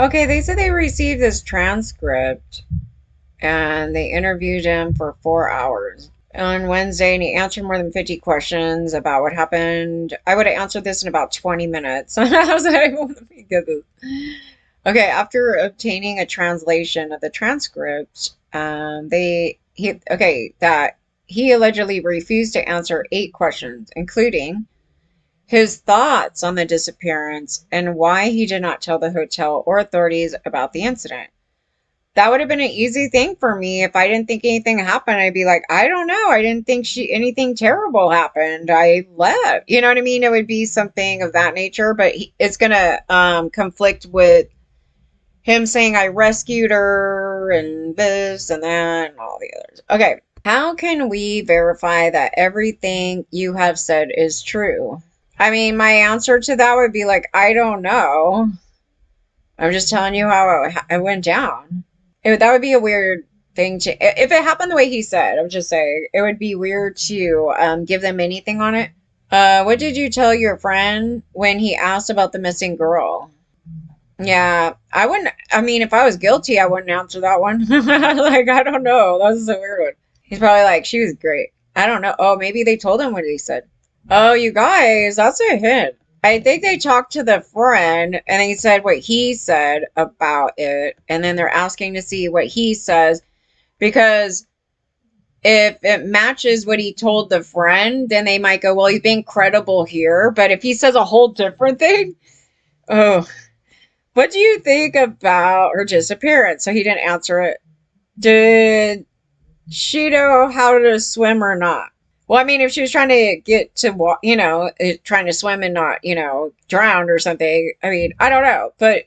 Okay, they said they received this transcript and they interviewed him for 4 hours on Wednesday, and he answered more than 50 questions about what happened. I would have answered this in about 20 minutes. I was like, let me get this. Okay, after obtaining a translation of the transcript, that he allegedly refused to answer 8 questions, including his thoughts on the disappearance and why he did not tell the hotel or authorities about the incident. That would have been an easy thing for me if I didn't think anything happened. I'd be like, I don't know. I didn't think anything terrible happened. I left. You know what I mean? It would be something of that nature, but it's gonna conflict with him saying I rescued her and this and that and all the others. Okay. How can we verify that everything you have said is true? I mean, my answer to that would be like, I don't know. I'm just telling you how it went down. That would be a weird thing to, if it happened the way he said, I'm just saying, it would be weird to give them anything on it. What did you tell your friend when he asked about the missing girl? Yeah, I wouldn't, I mean, if I was guilty, I wouldn't answer that one. Like, I don't know. That's a weird one. He's probably like, she was great. I don't know. Oh, maybe they told him what he said. Oh, you guys, that's a hint. I think they talked to the friend and he said what he said about it. And then they're asking to see what he says because if it matches what he told the friend, then they might go, well, he's being credible here. But if he says a whole different thing, oh, what do you think about her disappearance? So he didn't answer it. Did she know how to swim or not? Well, I mean, if she was trying to get to, trying to swim and not, drown or something, I mean, I don't know. But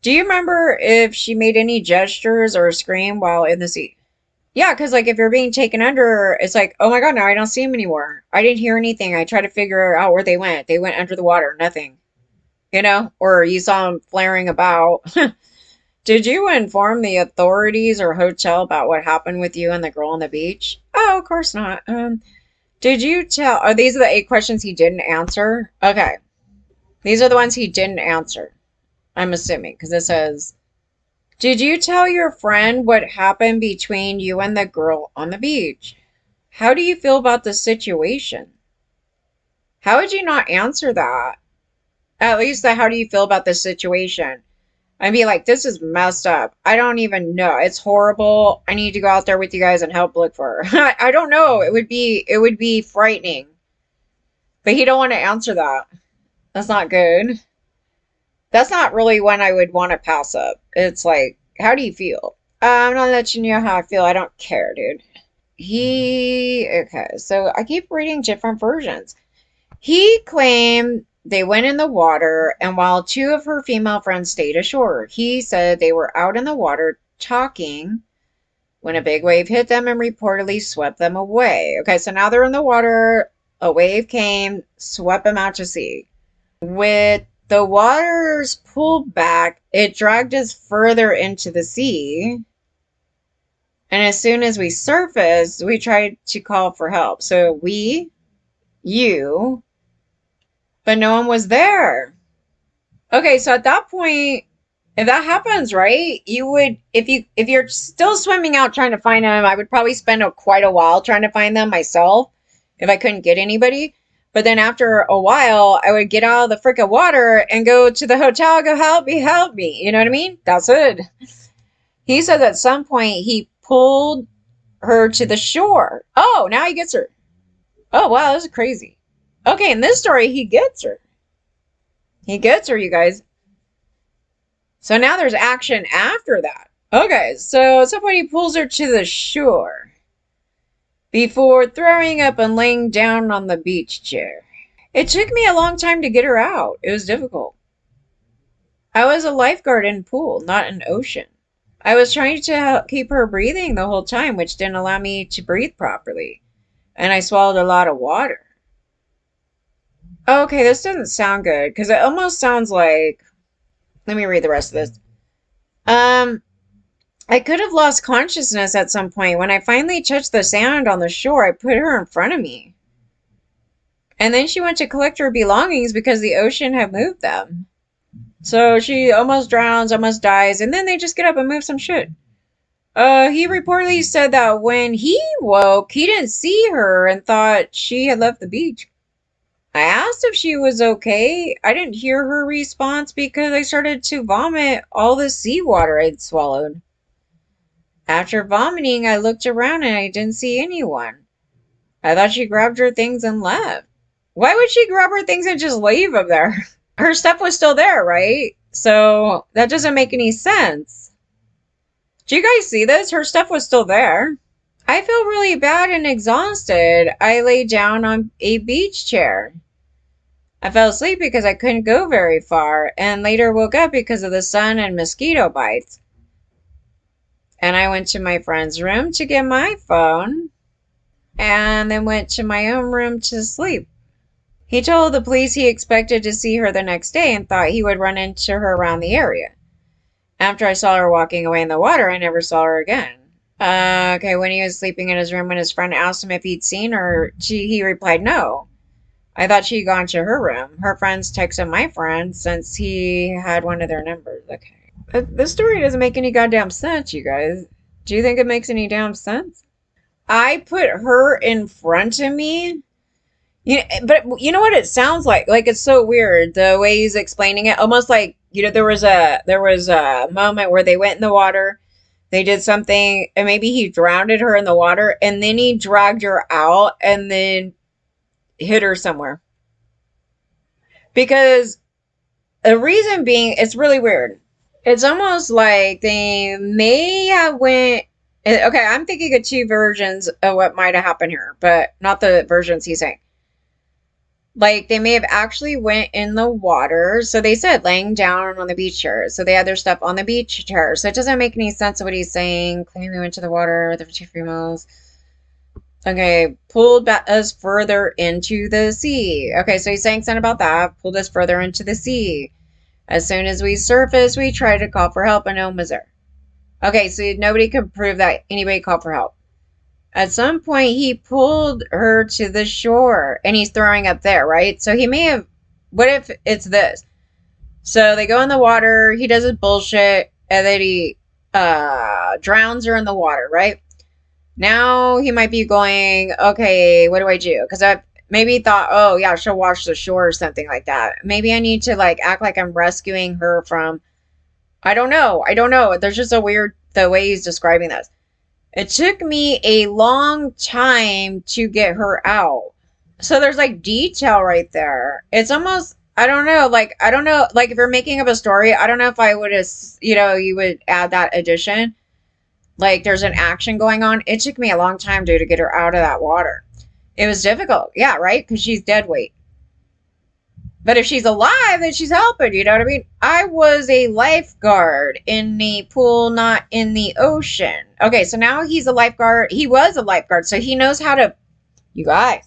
do you remember if she made any gestures or scream while in the sea? Yeah, because, like, if you're being taken under, it's like, oh my God, now I don't see him anymore. I didn't hear anything. I tried to figure out where they went. They went under the water, nothing. Or you saw them flaring about. Did you inform the authorities or hotel about what happened with you and the girl on the beach? Oh, of course not. Did you tell? Oh, these are the 8 questions he didn't answer. Okay, these are the ones he didn't answer. I'm assuming because it says, "Did you tell your friend what happened between you and the girl on the beach? How do you feel about the situation?" How would you not answer that? At least the how do you feel about the situation? I'd be like, this is messed up. I don't even know. It's horrible. I need to go out there with you guys and help look for her. I don't know. It would be frightening. But he don't want to answer that. That's not good. That's not really when I would want to pass up. It's like, how do you feel? I'm not letting you know how I feel. I don't care, dude. Okay, so I keep reading different versions. He claimed they went in the water, and while 2 of her female friends stayed ashore, he said they were out in the water talking when a big wave hit them and reportedly swept them away. Okay, so now they're in the water. A wave came, swept them out to sea. With the waters pulled back, it dragged us further into the sea. And as soon as we surfaced, we tried to call for help. So you, but no one was there. Okay, so at that point, if that happens, right, you would, if you're still swimming out trying to find them, I would probably spend quite a while trying to find them myself if I couldn't get anybody. But then after a while, I would get out of the freaking water and go to the hotel, go, help me. You know what I mean? That's it. He said at some point he pulled her to the shore. Oh, now he gets her. Oh, wow, this is crazy. Okay, in this story, he gets her. He gets her, you guys. So now there's action after that. Okay, so at some point he pulls her to the shore before throwing up and laying down on the beach chair. It took me a long time to get her out. It was difficult. I was a lifeguard in a pool, not an ocean. I was trying to keep her breathing the whole time, which didn't allow me to breathe properly. And I swallowed a lot of water. Okay, this doesn't sound good because it almost sounds like, let me read the rest of this. I could have lost consciousness at some point. When I finally touched the sand on the shore, I put her in front of me. And then she went to collect her belongings because the ocean had moved them. So she almost drowns, almost dies, and then they just get up and move some shit. He reportedly said that when he woke, he didn't see her and thought she had left the beach. I asked if she was okay. I didn't hear her response because I started to vomit all the seawater I'd swallowed. After vomiting, I looked around and I didn't see anyone. I thought she grabbed her things and left. Why would she grab her things and just leave them there? Her stuff was still there, right? So that doesn't make any sense. Do you guys see this? Her stuff was still there. I feel really bad and exhausted. I lay down on a beach chair. I fell asleep because I couldn't go very far, and later woke up because of the sun and mosquito bites. And I went to my friend's room to get my phone, and then went to my own room to sleep. He told the police he expected to see her the next day and thought he would run into her around the area. After I saw her walking away in the water, I never saw her again. Okay, when he was sleeping in his room, when his friend asked him if he'd seen her, he replied no. I thought she'd gone to her room. Her friends texted my friend since he had one of their numbers. Okay. This story doesn't make any goddamn sense, you guys. Do you think it makes any damn sense? I put her in front of me. But you know what it sounds like? Like, it's so weird the way he's explaining it. Almost like, there was a moment where they went in the water, they did something, and maybe he drowned her in the water, and then he dragged her out and then hit her somewhere. Because the reason being, it's really weird. It's almost like they may have went. Okay, I'm thinking of two versions of what might have happened here, but not the versions he's saying. Like, they may have actually went in the water. So they said laying down on the beach chair. So they had their stuff on the beach chair. So it doesn't make any sense of what he's saying. Claiming they went to the water with the two females. Okay, pulled us further into the sea. Okay, so he's saying something about that. Pulled us further into the sea. As soon as we surfaced, we tried to call for help, and no one was there. Okay, so nobody could prove that anybody called for help. At some point, he pulled her to the shore, and he's throwing up there, right? So he may have. What if it's this? So they go in the water, he does his bullshit, and then he drowns her in the water, right? Now he might be going, okay, what do I do? Because I maybe thought, oh yeah, she'll wash the shore or something like that. Maybe I need to like act like I'm rescuing her from. I don't know. There's just a weird the way he's describing this. It took me a long time to get her out. So there's like detail right there. It's almost, I don't know, like if you're making up a story, I don't know if I would have, you would add that addition. Like there's an action going on. It took me a long time, dude, to get her out of that water. It was difficult. Yeah, right? Because she's dead weight. But if she's alive, then she's helping. You know what I mean? I was a lifeguard in the pool, not in the ocean. Okay, so now he's a lifeguard. He was a lifeguard, so he knows how to, you guys.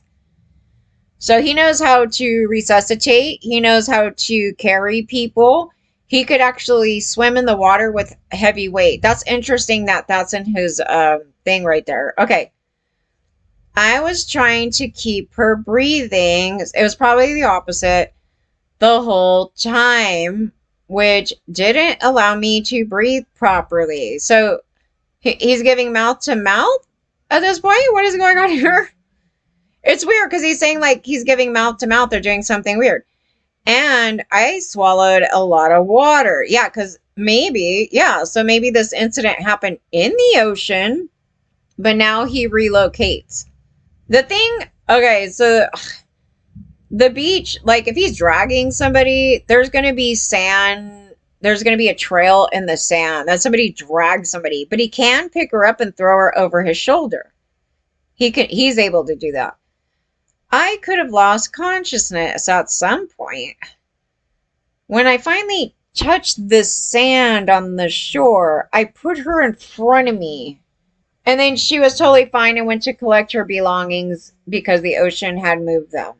So he knows how to resuscitate. He knows how to carry people. He could actually swim in the water with heavy weight. That's interesting that that's in his thing right there. Okay. I was trying to keep her breathing. It was probably the opposite the whole time, which didn't allow me to breathe properly. So he's giving mouth to mouth at this point? What is going on here? It's weird because he's saying like he's giving mouth to mouth. They're doing something weird. And I swallowed a lot of water. Yeah, because so maybe this incident happened in the ocean, but now he relocates. The thing, okay, so the beach, like if he's dragging somebody, there's going to be sand. There's going to be a trail in the sand that somebody dragged somebody, but he can pick her up and throw her over his shoulder. He's able to do that. I could have lost consciousness at some point. When I finally touched the sand on the shore, I put her in front of me. And then she was totally fine and went to collect her belongings because the ocean had moved them.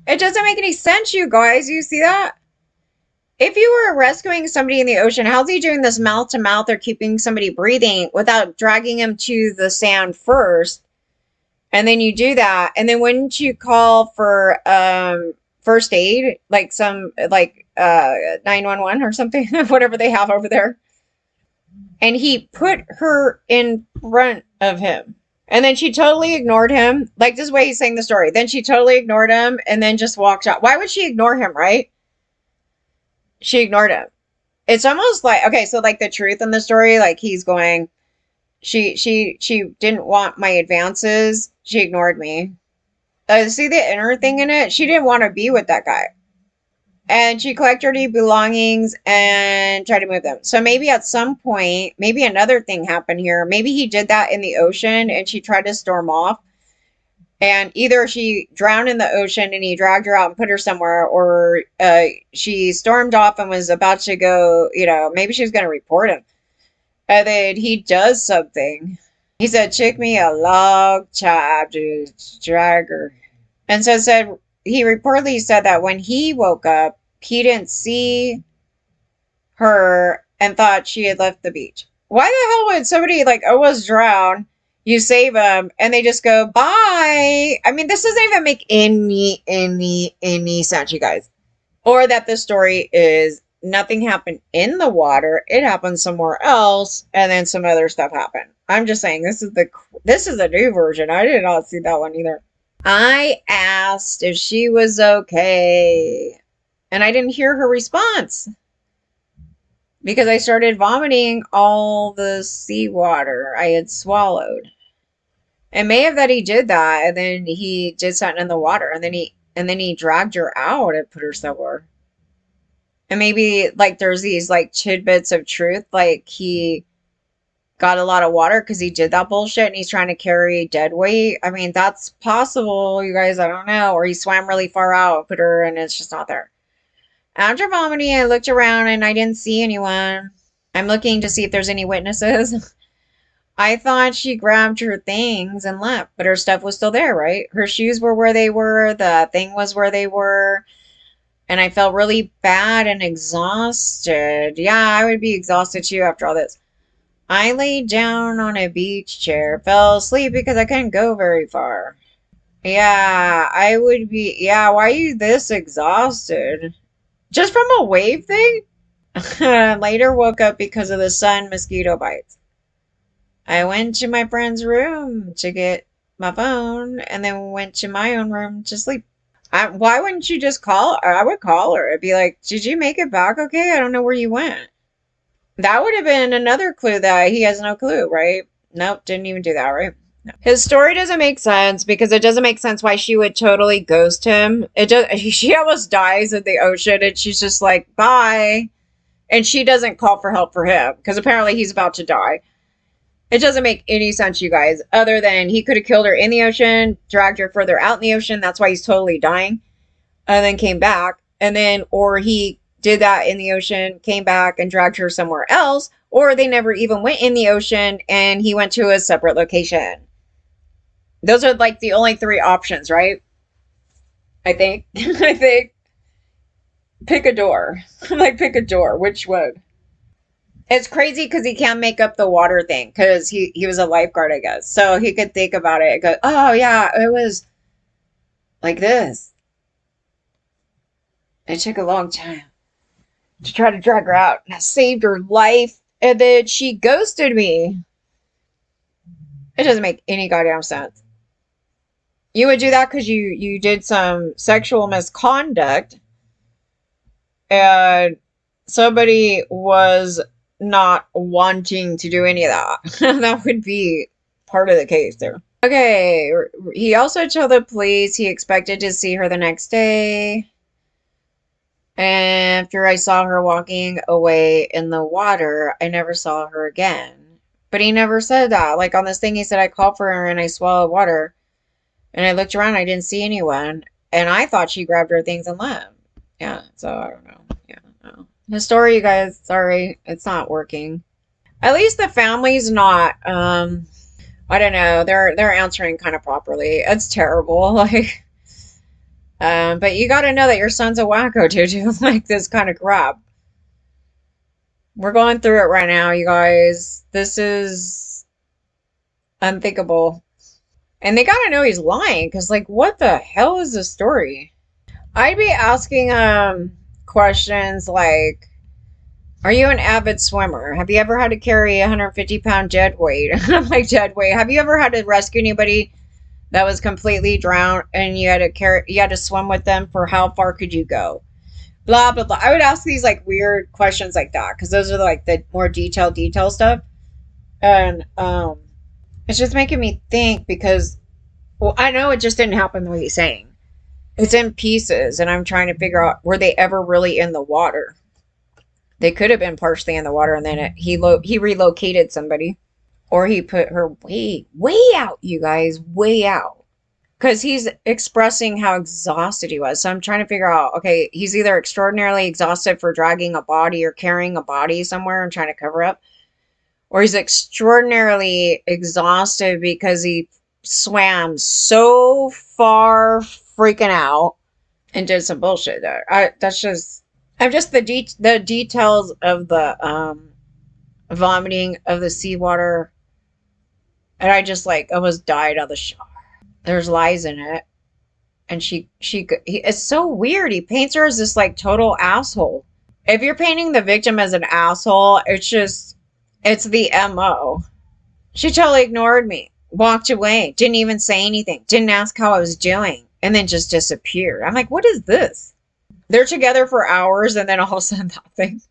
It doesn't make any sense, you guys. You see that? If you were rescuing somebody in the ocean, how's he doing this mouth to mouth or keeping somebody breathing without dragging him to the sand first? And then you do that. And then wouldn't you call for first aid, like some, like 911 or something, whatever they have over there. And he put her in front of him. And then she totally ignored him. Like this way he's saying the story. Then she totally ignored him and then just walked out. Why would she ignore him, right? She ignored him. It's almost like, okay, so like the truth in the story, like he's going, she didn't want my advances. She ignored me. See the inner thing in it? She didn't want to be with that guy. And she collected her belongings and tried to move them. So maybe at some point, maybe another thing happened here. Maybe he did that in the ocean and she tried to storm off. And either she drowned in the ocean and he dragged her out and put her somewhere, or she stormed off and was about to go, maybe she was going to report him. And then he does something. He said, "Took me a long time to drag her." And so said, he reportedly said that when he woke up, he didn't see her and thought she had left the beach. Why the hell would somebody like almost drown, you save them, and they just go, bye? I mean, this doesn't even make any sense, you guys. Or that the story is nothing happened in the water, it happened somewhere else, and then some other stuff happened. I'm just saying, this is a new version. I did not see that one either. I asked if she was okay, and I didn't hear her response because I started vomiting all the seawater I had swallowed. It may have that he did that, and then he did something in the water, and then he dragged her out and put her somewhere. And maybe like there's these like tidbits of truth, like he got a lot of water because he did that bullshit and he's trying to carry dead weight. I mean, that's possible, you guys. I don't know. Or he swam really far out, put her, and it's just not there. After vomiting, I looked around and I didn't see anyone. I'm looking to see if there's any witnesses. I thought she grabbed her things and left, but her stuff was still there, right? Her shoes were where they were. The thing was where they were. And I felt really bad and exhausted. Yeah, I would be exhausted too after all this. I laid down on a beach chair, fell asleep because I couldn't go very far. Yeah, I would be. Yeah, why are you this exhausted? Just from a wave thing? Later woke up because of the sun mosquito bites. I went to my friend's room to get my phone and then went to my own room to sleep. Why wouldn't you just call her? I would call her. I'd be like, did you make it back okay? I don't know where you went. That would have been another clue that he has no clue, right? Nope, didn't even do that, right? No. His story doesn't make sense because it doesn't make sense why she would totally ghost him. It just, she almost dies in the ocean and she's just like, bye. And she doesn't call for help for him because apparently he's about to die. It doesn't make any sense, you guys, other than he could have killed her in the ocean, dragged her further out in the ocean. That's why he's totally dying. And then came back. And then, or he did that in the ocean, came back and dragged her somewhere else. Or they never even went in the ocean and he went to a separate location. Those are like the only three options, right? I think. I think. Pick a door. Like, pick a door. Which one? It's crazy because he can't make up the water thing because he was a lifeguard, I guess. So he could think about it and go, oh, yeah, it was like this. It took a long time to try to drag her out. And I saved her life. And then she ghosted me. It doesn't make any goddamn sense. You would do that because you did some sexual misconduct. And somebody was not wanting to do any of that. That would be part of the case there. Okay, he also told the police he expected to see her the next day. After I saw her walking away in the water, I never saw her again. But he never said that. Like on this thing, he said, I called for her and I swallowed water. And I looked around, I didn't see anyone. And I thought she grabbed her things and left. Yeah, so I don't know. Yeah, no. His story, you guys, sorry, it's not working. At least the family's not, I don't know, they're answering kind of properly. It's terrible, like, but you gotta know that your son's a wacko to do like this kind of crap. We're going through it right now, you guys. This is unthinkable. And they gotta know he's lying, because, like, what the hell is this story? I'd be asking questions like, are you an avid swimmer? Have you ever had to carry a 150-pound dead weight? I'm like, dead weight. Have you ever had to rescue anybody that was completely drowned and you had to swim with them? For how far could you go? Blah blah blah. I would ask these like weird questions like that because those are like the more detail stuff. And it's just making me think because, well, I know it just didn't happen the way he's saying. It's in pieces, and I'm trying to figure out, were they ever really in the water? They could have been partially in the water, and then he relocated somebody, or he put her way out. You guys, way out, because he's expressing how exhausted he was. So I'm trying to figure out. Okay, he's either extraordinarily exhausted for dragging a body or carrying a body somewhere and trying to cover up, or he's extraordinarily exhausted because he swam so far freaking out and did some bullshit there. That's just, I'm just the details of the vomiting of the seawater, and I just like almost died on the shower. There's lies in it, and it's so weird. He paints her as this like total asshole. If you're painting the victim as an asshole, it's the MO. She totally ignored me, walked away, didn't even say anything, didn't ask how I was doing, and then just disappeared. I'm like, what is this? They're together for hours and then all of a sudden nothing.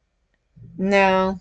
No.